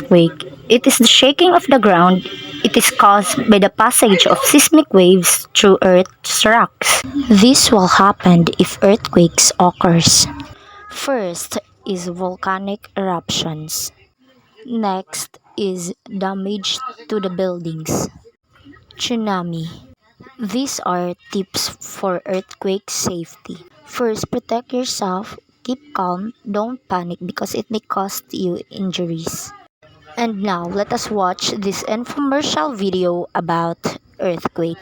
earthquake. It is the shaking of the ground. It is caused by the passage of seismic waves through Earth's rocks. This will happen if earthquakes occurs. First is volcanic eruptions. Next is damage to the buildings. Tsunami. These are tips for earthquake safety. First, protect yourself. Keep calm. Don't panic because it may cause you injuries. And now, let us watch this infomercial video about earthquake.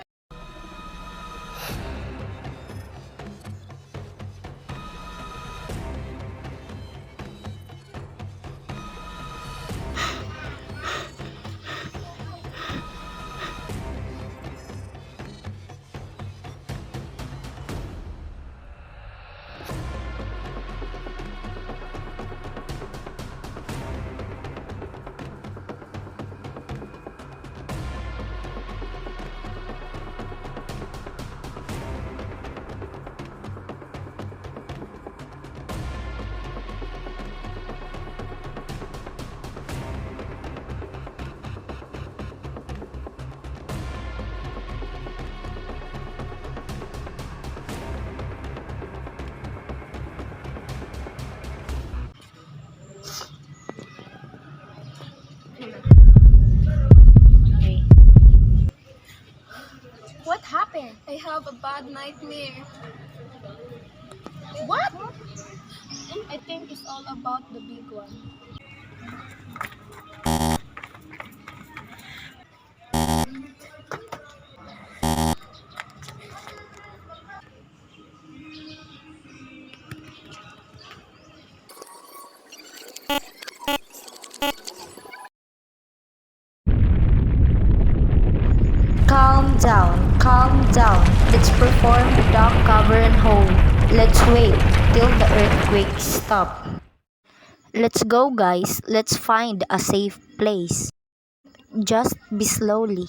What happened? I have a bad nightmare. What? I think it's all about the big one. Calm down. Let's perform the duck cover and hold. Let's wait till the earthquake stop. Let's go guys, let's find a safe place. Just be slowly.